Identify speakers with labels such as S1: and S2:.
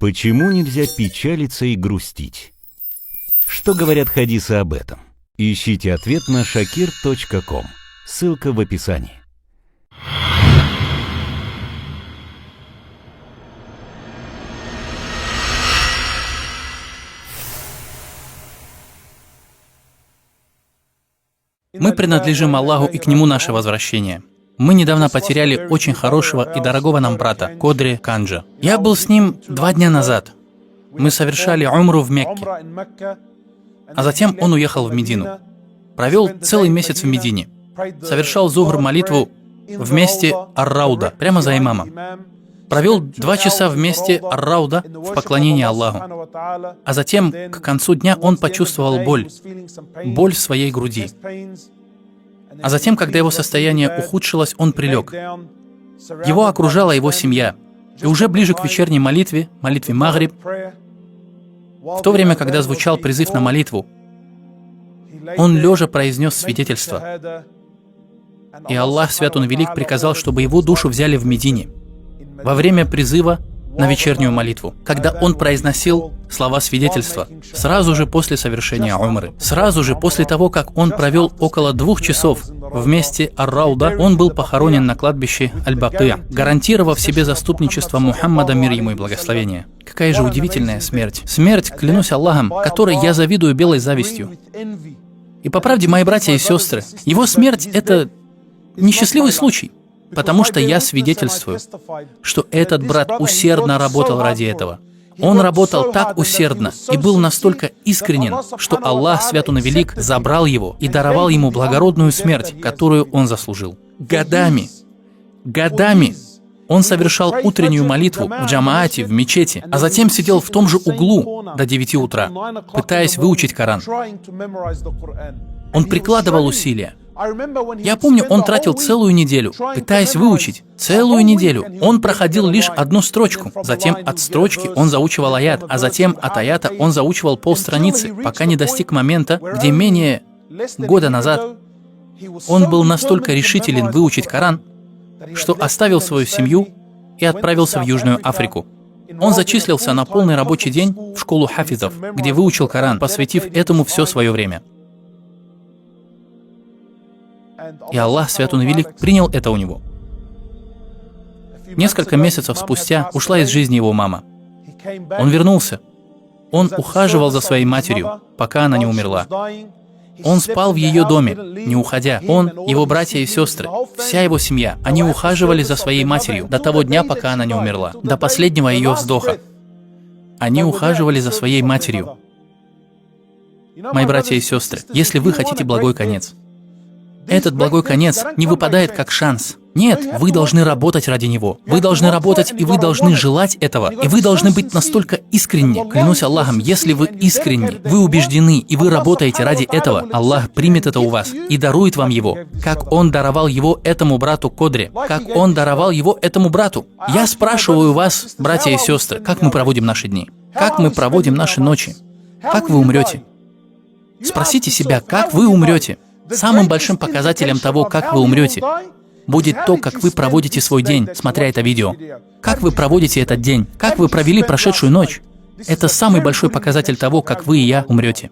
S1: Почему нельзя печалиться и грустить? Что говорят хадисы об этом? Ищите ответ на shakir.com. Ссылка в описании.
S2: Мы принадлежим Аллаху, и к Нему наше возвращение. Мы недавно потеряли очень хорошего и дорогого нам брата, Кодри Канджа. Я был с ним 2 дня назад. Мы совершали умру в Мекке, а затем он уехал в Медину. Провел целый месяц в Медине. Совершал зухр молитву в месте Ар-Рауда, прямо за имамом. Провел 2 часа в месте Ар-Рауда в поклонении Аллаху. А затем, к концу дня, он почувствовал боль в своей груди. А затем, когда его состояние ухудшилось, он прилег. Его окружала его семья. И уже ближе к вечерней молитве Магриб, в то время, когда звучал призыв на молитву, он лежа произнес свидетельство. И Аллах, Свят Он Велик, приказал, чтобы его душу взяли в Медине во время призыва на вечернюю молитву, когда он произносил слова свидетельства, сразу же после совершения умры, сразу же после того, как он провел около 2 часов в месте Ар-Рауда, он был похоронен на кладбище Аль-Бакия, гарантировав себе заступничество Мухаммада, мир ему и благословение. Какая же удивительная смерть. Смерть, клянусь Аллахом, которой я завидую белой завистью. И по правде, мои братья и сестры, его смерть — это несчастливый случай. Потому что я свидетельствую, что этот брат усердно работал ради этого. Он работал так усердно и был настолько искренен, что Аллах, Свят Он Велик, забрал его и даровал ему благородную смерть, которую он заслужил. Годами он совершал утреннюю молитву в джамаате, в мечети, а затем сидел в том же углу до 9 утра, пытаясь выучить Коран. Он прикладывал усилия. Я помню, он тратил целую неделю, пытаясь выучить. Целую неделю. Он проходил лишь 1 строчку. Затем от строчки он заучивал аят, а затем от аята он заучивал полстраницы, пока не достиг момента, где менее года назад он был настолько решителен выучить Коран, что оставил свою семью и отправился в Южную Африку. Он зачислился на полный рабочий день в школу хафизов, где выучил Коран, посвятив этому все свое время. И Аллах, Свят Он Велик, принял это у него. Несколько месяцев спустя ушла из жизни его мама. Он вернулся. Он ухаживал за своей матерью, пока она не умерла. Он спал в ее доме, не уходя. Он, его братья и сестры, вся его семья, они ухаживали за своей матерью до того дня, пока она не умерла, до последнего ее вздоха. Они ухаживали за своей матерью. Мои братья и сестры, если вы хотите благой конец, этот благой конец не выпадает как шанс. Нет, вы должны работать ради него. Вы должны работать, и вы должны желать этого. И вы должны быть настолько искренни. Клянусь Аллахом, если вы искренни, вы убеждены, и вы работаете ради этого, Аллах примет это у вас и дарует вам его, как Он даровал его этому брату Кодри, как Он даровал его этому брату. Я спрашиваю вас, братья и сестры, как мы проводим наши дни? Как мы проводим наши ночи? Как вы умрете? Спросите себя, как вы умрете? Самым большим показателем того, как вы умрете, будет то, как вы проводите свой день, смотря это видео. Как вы проводите этот день? Как вы провели прошедшую ночь? Это самый большой показатель того, как вы и я умрете.